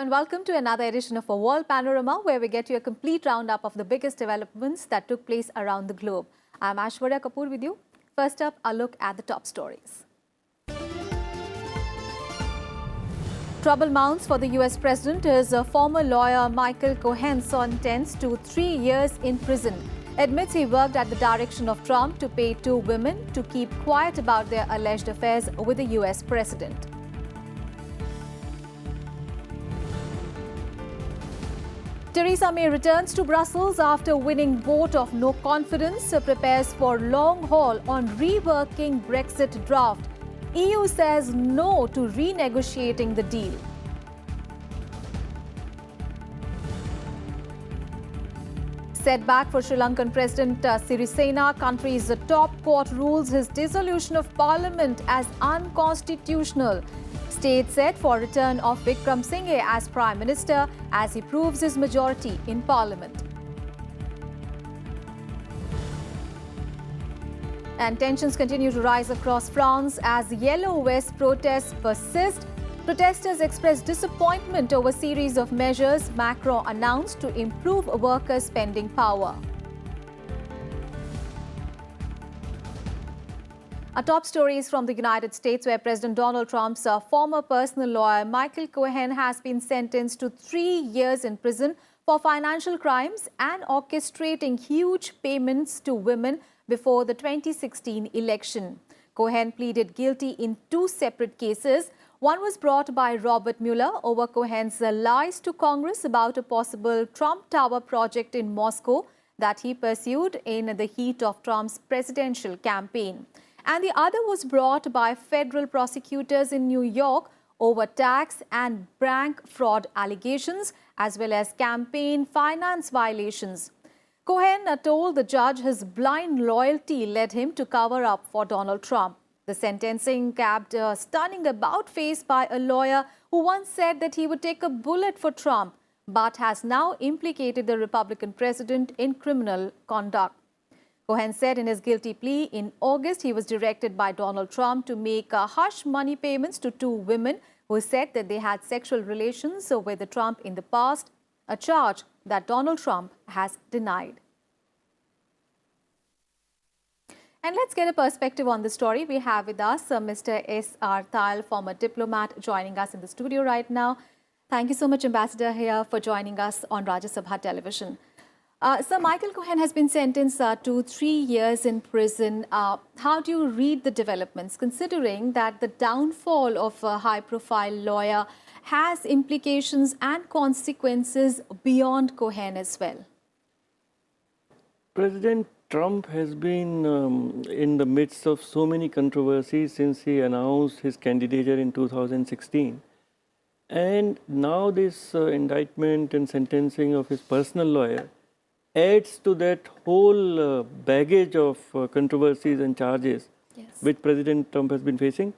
and welcome to another edition of a World Panorama, where we get you a complete roundup of the biggest developments that took place around the globe. I'm Aishwarya Kapoor with you. First up, a look at the top stories. Trouble mounts for the US president as former lawyer Michael Cohen sentenced to 3 years in prison. Admits he worked at the direction of Trump to pay 2 women to keep quiet about their alleged affairs with the US president. Theresa May returns to Brussels after winning vote of no confidence, prepares for long haul on reworking Brexit draft. EU says no to renegotiating the deal. Setback for Sri Lankan President Sirisena. Country's top court rules his dissolution of parliament as unconstitutional. State set for return of Wickremesinghe as Prime Minister as he proves his majority in Parliament. And tensions continue to rise across France as Yellow Vest protests persist. Protesters express disappointment over a series of measures Macron announced to improve workers' spending power. Our top story is from the United States, where President Donald Trump's former personal lawyer Michael Cohen has been sentenced to 3 years in prison for financial crimes and orchestrating huge payments to women before the 2016 election. Cohen pleaded guilty in 2 separate cases. One was brought by Robert Mueller over Cohen's lies to Congress about a possible Trump Tower project in Moscow that he pursued in the heat of Trump's presidential campaign. And the other was brought by federal prosecutors in New York over tax and bank fraud allegations, as well as campaign finance violations. Cohen told the judge his blind loyalty led him to cover up for Donald Trump. The sentencing capped a stunning about-face by a lawyer who once said that he would take a bullet for Trump, but has now implicated the Republican president in criminal conduct. Cohen said in his guilty plea in August he was directed by Donald Trump to make hush money payments to 2 women who said that they had sexual relations with Trump in the past, a charge that Donald Trump has denied. And let's get a perspective on the story. We have with us Mr. S.R. Tayal, former diplomat, joining us in the studio right now. Thank you so much, Ambassador, here for joining us on Rajya Sabha television. Sir, Michael Cohen has been sentenced to 3 years in prison. How do you read the developments, considering that the downfall of a high-profile lawyer has implications and consequences beyond Cohen as well? President Trump has been in the midst of so many controversies since he announced his candidature in 2016. And now this indictment and sentencing of his personal lawyer adds to that whole baggage of controversies and charges which President Trump has been facing.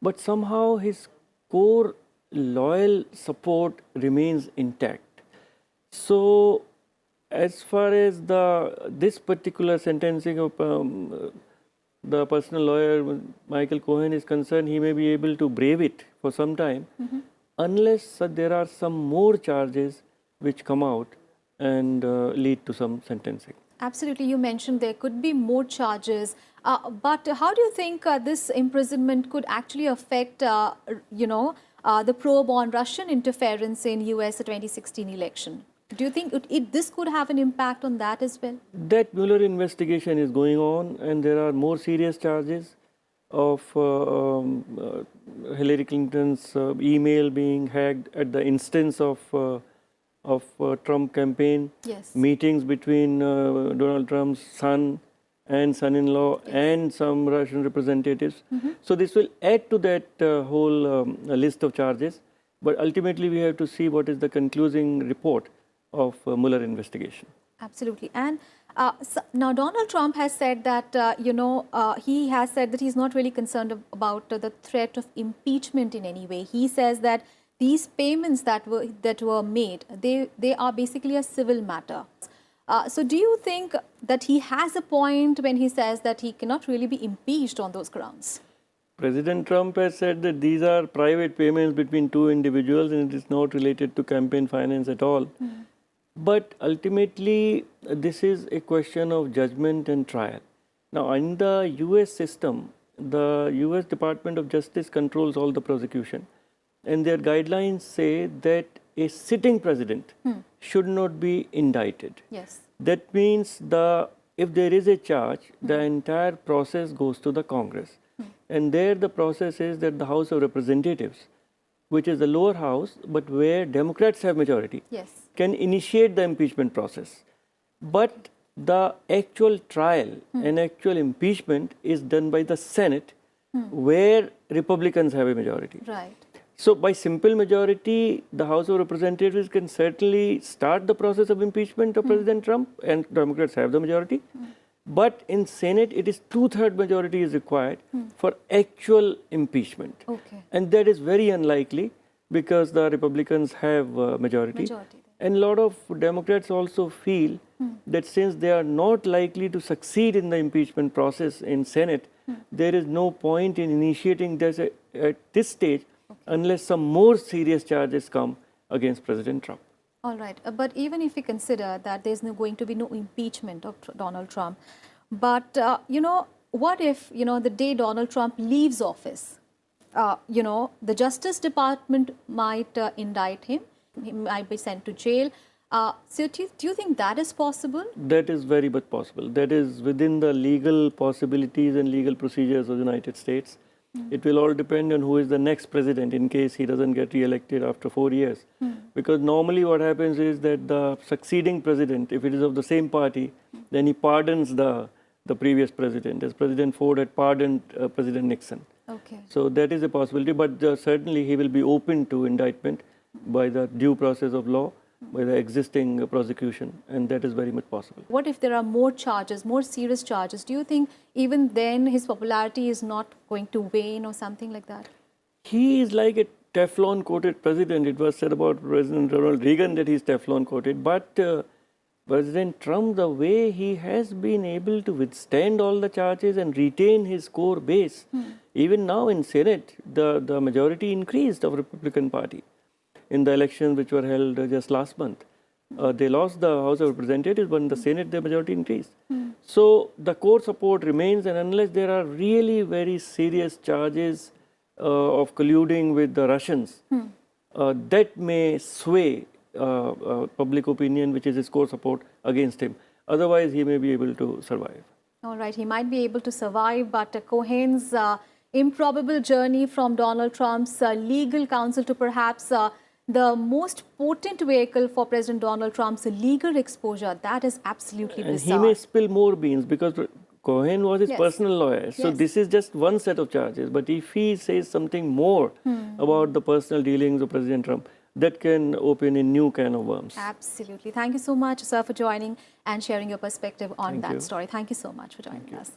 But somehow his core loyal support remains intact. So as far as this particular sentencing of the personal lawyer Michael Cohen is concerned, he may be able to brave it for some time unless there are some more charges which come out and lead to some sentencing. Absolutely. You mentioned there could be more charges. But how do you think this imprisonment could actually affect, the probe on Russian interference in US 2016 election? Do you think this could have an impact on that as well? That Mueller investigation is going on, and there are more serious charges of Hillary Clinton's email being hacked at the instance of Trump campaign, meetings between Donald Trump's son and son-in-law and some Russian representatives. So this will add to that whole list of charges. But ultimately, we have to see what is the concluding report of Mueller investigation. Absolutely. And so now Donald Trump has said that, he has said that he's not really concerned about the threat of impeachment in any way. He says that these payments that were made, they are basically a civil matter. So do you think that he has a point when he says that he cannot really be impeached on those grounds? President Trump has said that these are private payments between two individuals and it is not related to campaign finance at all. But ultimately, this is a question of judgment and trial. Now, in the US system, the US Department of Justice controls all the prosecution. And their guidelines say that a sitting president should not be indicted. Yes. That means if there is a charge, the entire process goes to the Congress. And there the process is that the House of Representatives, which is the lower house, but where Democrats have majority, Yes. can initiate the impeachment process. But the actual trial and actual impeachment is done by the Senate, where Republicans have a majority. Right. So by simple majority, the House of Representatives can certainly start the process of impeachment of President Trump, and Democrats have the majority. But in Senate, it is 2/3 majority is required for actual impeachment. Okay. And that is very unlikely because the Republicans have majority. And a lot of Democrats also feel that since they are not likely to succeed in the impeachment process in Senate, there is no point in initiating this at this stage unless some more serious charges come against President Trump. All right. But even if we consider that there's going to be no impeachment of Donald Trump, but, what if, the day Donald Trump leaves office, the Justice Department might indict him, he might be sent to jail. So do you think that is possible? That is very much possible. That is within the legal possibilities and legal procedures of the United States. It will all depend on who is the next president in case he doesn't get re-elected after 4 years. Because normally what happens is that the succeeding president, if it is of the same party, then he pardons the previous president, as President Ford had pardoned President Nixon. Okay. So that is a possibility, but certainly he will be open to indictment by the due process of law, by the existing prosecution, and that is very much possible. What if there are more charges, more serious charges? Do you think even then his popularity is not going to wane or something like that? He is like a Teflon-coated president. It was said about President Ronald Reagan that he's Teflon-coated, but President Trump, the way he has been able to withstand all the charges and retain his core base, even now in Senate, the majority increased of Republican Party in the elections which were held just last month. They lost the House of Representatives, but in the Senate, their majority increased. So the core support remains, and unless there are really very serious charges of colluding with the Russians, that may sway public opinion, which is his core support, against him. Otherwise, he may be able to survive. All right, he might be able to survive, but Cohen's improbable journey from Donald Trump's legal counsel to perhaps the most potent vehicle for President Donald Trump's legal exposure, that is absolutely bizarre. And he may spill more beans because Cohen was his personal lawyer. So this is just one set of charges. But if he says something more about the personal dealings of President Trump, that can open a new can of worms. Absolutely. Thank you so much, sir, for joining and sharing your perspective on that story. Thank you so much for joining us.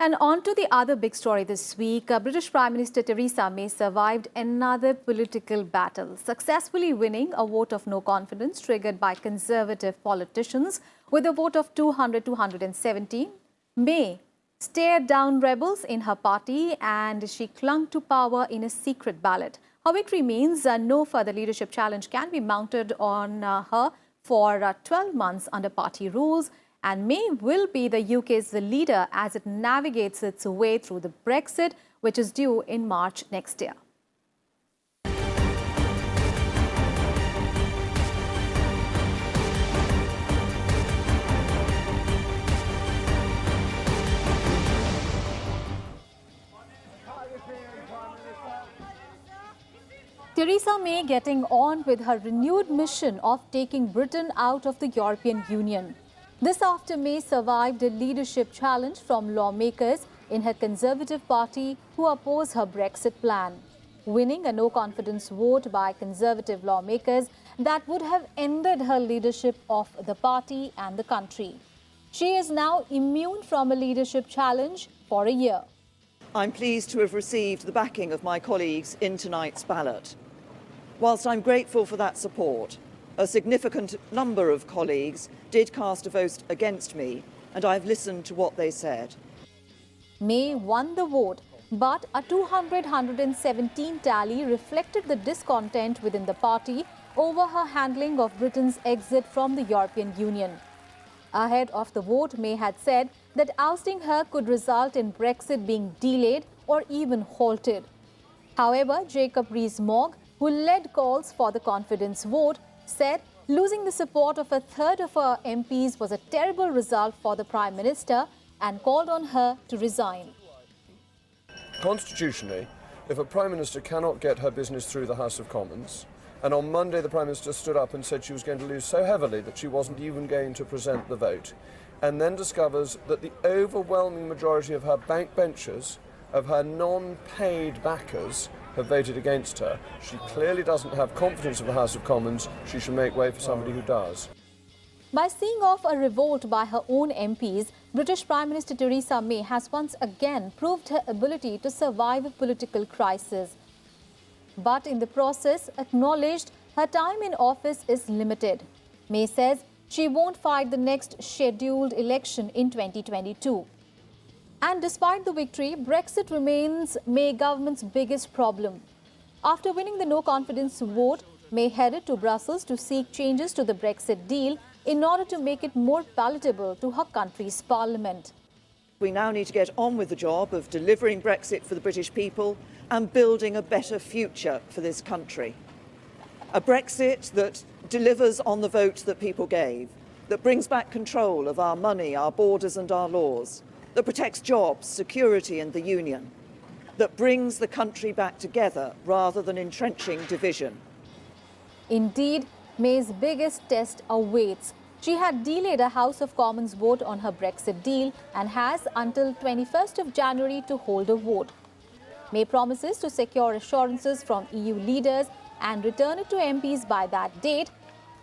And on to the other big story this week. British Prime Minister Theresa May survived another political battle, successfully winning a vote of no confidence triggered by Conservative politicians with a vote of 200-217. May stared down rebels in her party and she clung to power in a secret ballot. Her victory means no further leadership challenge can be mounted on her for 12 months under party rules. And May will be the UK's leader as it navigates its way through the Brexit, which is due in March next year. Theresa May getting on with her renewed mission of taking Britain out of the European Union. This after May survived a leadership challenge from lawmakers in her Conservative Party who oppose her Brexit plan, winning a no-confidence vote by Conservative lawmakers that would have ended her leadership of the party and the country. She is now immune from a leadership challenge for a year. I'm pleased to have received the backing of my colleagues in tonight's ballot. Whilst I'm grateful for that support, a significant number of colleagues did cast a vote against me, and I've listened to what they said. May won the vote But a 200-117 tally reflected the discontent within the party over her handling of Britain's exit from the European Union. Ahead of the vote, May had said that ousting her could result in Brexit being delayed or even halted. However, Jacob Rees-Mogg, who led calls for the confidence vote, said losing the support of a third of her MPs was a terrible result for the Prime Minister and called on her to resign. Constitutionally, if a Prime Minister cannot get her business through the House of Commons, and on Monday the Prime Minister stood up and said she was going to lose so heavily that she wasn't even going to present the vote, and then discovers that the overwhelming majority of her backbenchers, of her non-paid backers, have voted against her, she clearly doesn't have confidence of the House of Commons. She should make way for somebody who does. By seeing off a revolt by her own MPs, British Prime Minister Theresa May has once again proved her ability to survive a political crisis. But in the process, acknowledged her time in office is limited. May says she won't fight the next scheduled election in 2022. And despite the victory, Brexit remains May government's biggest problem. After winning the no-confidence vote, May headed to Brussels to seek changes to the Brexit deal in order to make it more palatable to her country's parliament. We now need to get on with the job of delivering Brexit for the British people and building a better future for this country. A Brexit that delivers on the vote that people gave, that brings back control of our money, our borders and our laws, that protects jobs, security and the union, that brings the country back together rather than entrenching division. Indeed, May's biggest test awaits. She had delayed a House of Commons vote on her Brexit deal and has until 21st of January to hold a vote. May promises to secure assurances from EU leaders and return it to MPs by that date,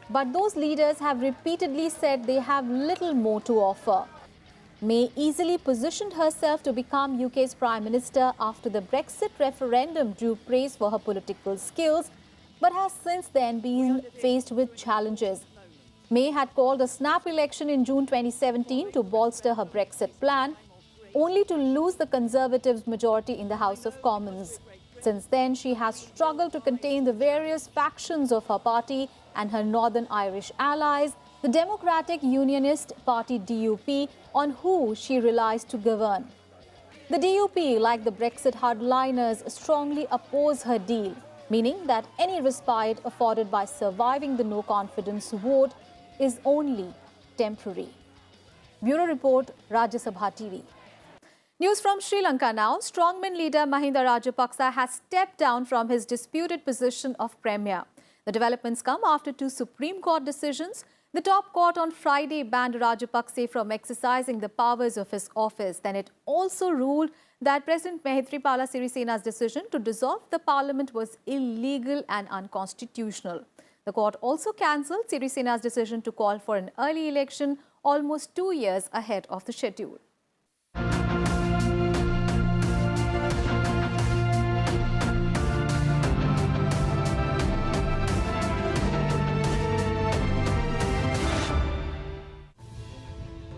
but those leaders have repeatedly said they have little more to offer. May easily positioned herself to become UK's Prime Minister after the Brexit referendum drew praise for her political skills, but has since then been faced with challenges. May had called a snap election in June 2017 to bolster her Brexit plan, only to lose the Conservatives' majority in the House of Commons. Since then, she has struggled to contain the various factions of her party and her Northern Irish allies, the Democratic Unionist Party DUP, on who she relies to govern. The DUP, like the Brexit hardliners, strongly oppose her deal, meaning that any respite afforded by surviving the no-confidence vote is only temporary. Bureau Report, Rajya Sabha TV. News from Sri Lanka now. Strongman leader Mahinda Rajapaksa has stepped down from his disputed position of Premier. The developments come after two Supreme Court decisions. The top court on Friday banned Rajapaksa from exercising the powers of his office. Then it also ruled that President Maithripala Sirisena's decision to dissolve the parliament was illegal and unconstitutional. The court also cancelled Sirisena's decision to call for an early election almost 2 years ahead of the schedule.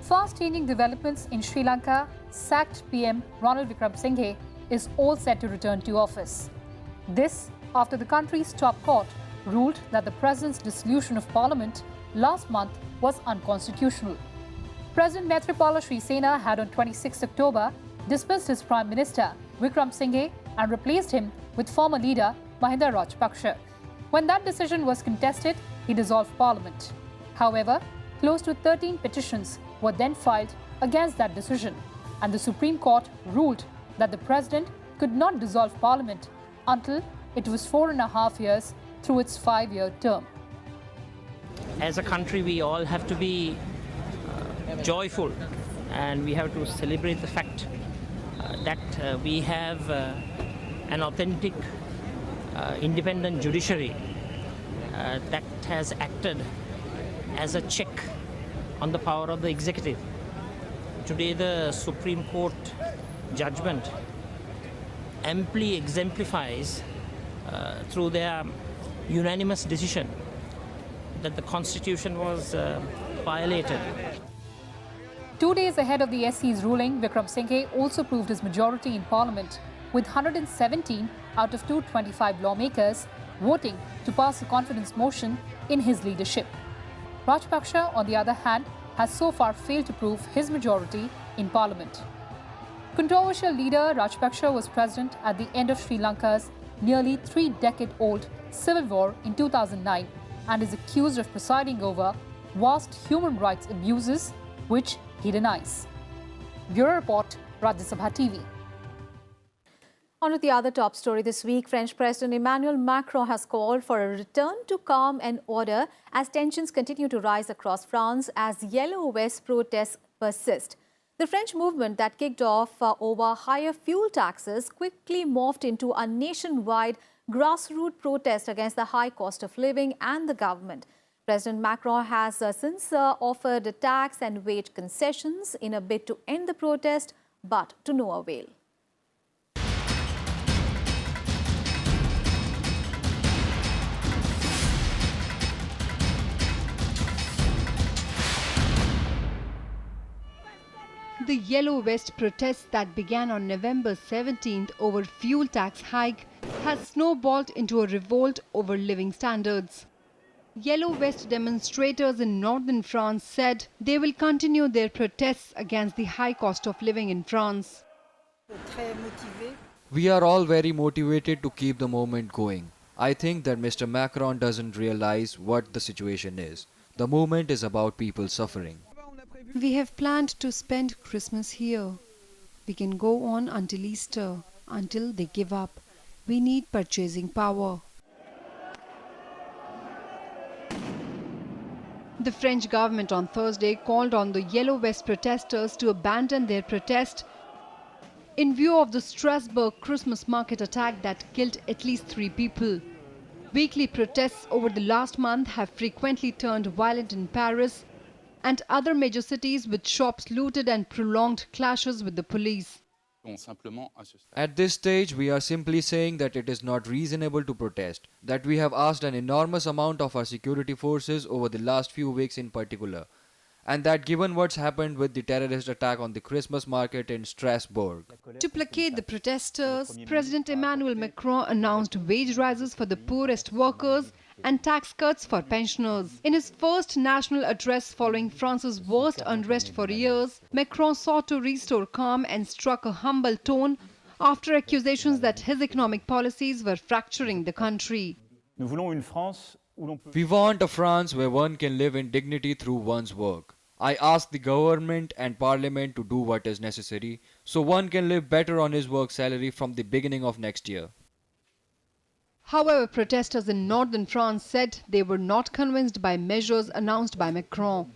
Fast-changing developments in Sri Lanka, sacked PM Ranil Wickremesinghe is all set to return to office. This after the country's top court ruled that the president's dissolution of parliament last month was unconstitutional. President Maithripala Sirisena had on 26 October dismissed his Prime Minister Wickremesinghe and replaced him with former leader Mahinda Rajapaksa. When that decision was contested, he dissolved parliament. However, close to 13 petitions were then filed against that decision, and the Supreme Court ruled that the president could not dissolve parliament until it was 4.5 years through its 5-year term. As a country, we all have to be joyful, and we have to celebrate the fact that we have an authentic, independent judiciary that has acted as a check on the power of the executive. Today, the Supreme Court judgment amply exemplifies through their unanimous decision that the Constitution was violated. 2 days ahead of the SC's ruling, Wickremesinghe also proved his majority in Parliament with 117 out of 225 lawmakers voting to pass a confidence motion in his leadership. Rajpaksha, on the other hand, has so far failed to prove his majority in parliament. Controversial leader Rajpaksha was president at the end of Sri Lanka's nearly 3-decade-old civil war in 2009 and is accused of presiding over vast human rights abuses, which he denies. Bureau Report, Rajya Sabha TV. On to the other top story this week, French President Emmanuel Macron has called for a return to calm and order as tensions continue to rise across France as Yellow Vest protests persist. The French movement that kicked off over higher fuel taxes quickly morphed into a nationwide grassroots protest against the high cost of living and the government. President Macron has since offered tax and wage concessions in a bid to end the protest, but to no avail. The Yellow Vest protests that began on November 17th over fuel tax hike has snowballed into a revolt over living standards. Yellow Vest demonstrators in northern France said they will continue their protests against the high cost of living in France. We are all very motivated to keep the movement going. I think that Mr. Macron doesn't realize what the situation is. The movement is about people suffering. We have planned to spend Christmas here. We can go on until Easter, until they give up. We need purchasing power. The French government on Thursday called on the Yellow Vest protesters to abandon their protest in view of the Strasbourg Christmas market attack that killed at least 3 people. Weekly protests over the last month have frequently turned violent in Paris and other major cities, with shops looted and prolonged clashes with the police. At this stage, we are simply saying that it is not reasonable to protest, that we have asked an enormous amount of our security forces over the last few weeks in particular, and that given what's happened with the terrorist attack on the Christmas market in Strasbourg. To placate the protesters, President Emmanuel Macron announced wage rises for the poorest workers and tax cuts for pensioners. In his first national address following France's worst unrest for years, Macron sought to restore calm and struck a humble tone after accusations that his economic policies were fracturing the country. We want a France where one can live in dignity through one's work. I ask the government and parliament to do what is necessary so one can live better on his work salary from the beginning of next year. However, protesters in northern France said they were not convinced by measures announced by Macron.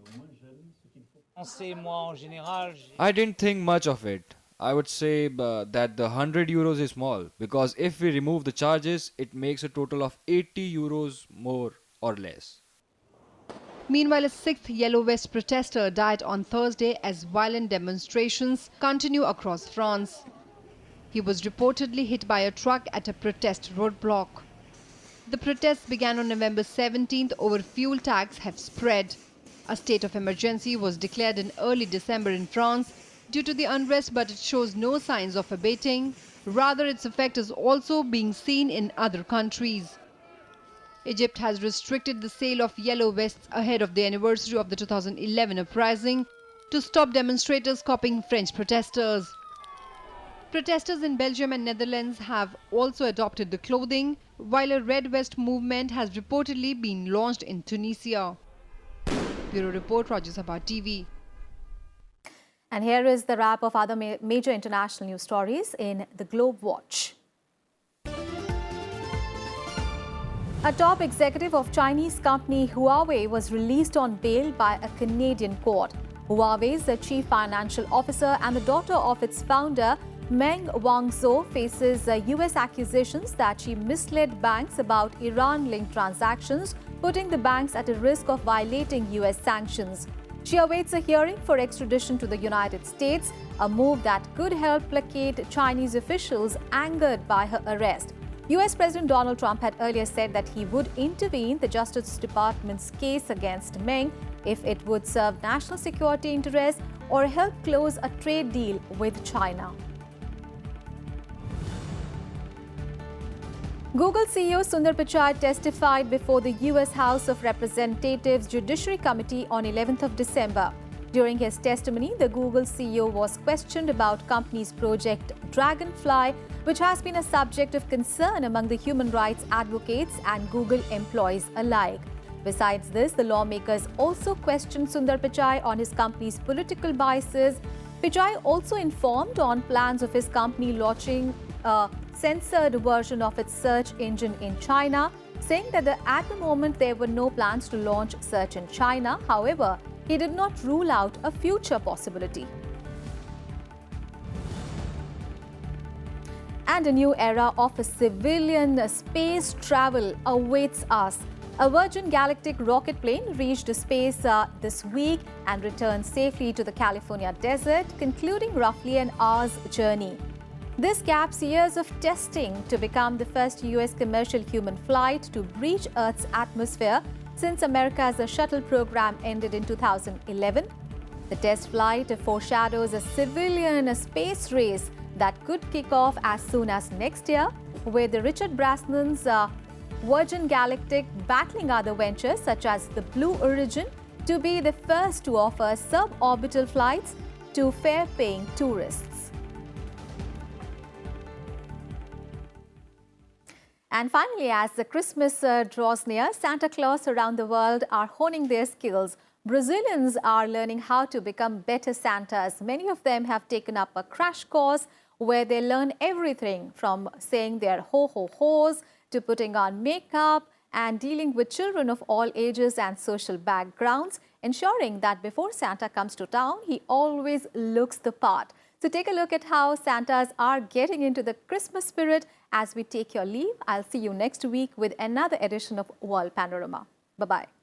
I didn't think much of it. I would say that the 100 euros is small, because if we remove the charges, it makes a total of 80 euros more or less. Meanwhile, a 6th Yellow Vest protester died on Thursday as violent demonstrations continue across France. He was reportedly hit by a truck at a protest roadblock. The protests began on November 17th over fuel tax have spread. A state of emergency was declared in early December in France due to the unrest, but it shows no signs of abating. Rather, its effect is also being seen in other countries. Egypt has restricted the sale of yellow vests ahead of the anniversary of the 2011 uprising to stop demonstrators copying French protesters. Protesters in Belgium and Netherlands have also adopted the clothing, while a Red Vest movement has reportedly been launched in Tunisia. Bureau Report, Rajya Sabha TV. And here is the wrap of other major international news stories in the Globe Watch. A top executive of Chinese company Huawei was released on bail by a Canadian court. Huawei's the chief financial officer and the daughter of its founder, Meng Wanzhou, faces U.S. accusations that she misled banks about Iran-linked transactions, putting the banks at a risk of violating U.S. sanctions. She awaits a hearing for extradition to the United States, a move that could help placate Chinese officials angered by her arrest. U.S. President Donald Trump had earlier said that he would intervene the Justice Department's case against Meng if it would serve national security interests or help close a trade deal with China. Google CEO Sundar Pichai testified before the US House of Representatives Judiciary Committee on 11th of December. During his testimony, the Google CEO was questioned about company's project Dragonfly, which has been a subject of concern among the human rights advocates and Google employees alike. Besides this, the lawmakers also questioned Sundar Pichai on his company's political biases. Pichai also informed on plans of his company launching a censored version of its search engine in China, saying that at the moment there were no plans to launch search in China. However, he did not rule out a future possibility. And a new era of civilian space travel awaits us. A Virgin Galactic rocket plane reached space this week and returned safely to the California desert, concluding roughly an hour's journey. This caps years of testing to become the first US commercial human flight to breach Earth's atmosphere since America's shuttle program ended in 2011. The test flight foreshadows a civilian space race that could kick off as soon as next year, with Richard Branson's Virgin Galactic battling other ventures such as the Blue Origin to be the first to offer suborbital flights to fare-paying tourists. And finally, as the Christmas draws near, Santa Claus around the world are honing their skills. Brazilians are learning how to become better Santas. Many of them have taken up a crash course where they learn everything from saying their ho-ho-hos to putting on makeup and dealing with children of all ages and social backgrounds, ensuring that before Santa comes to town, he always looks the part. So take a look at how Santas are getting into the Christmas spirit as we take your leave. I'll see you next week with another edition of World Panorama. Bye-bye.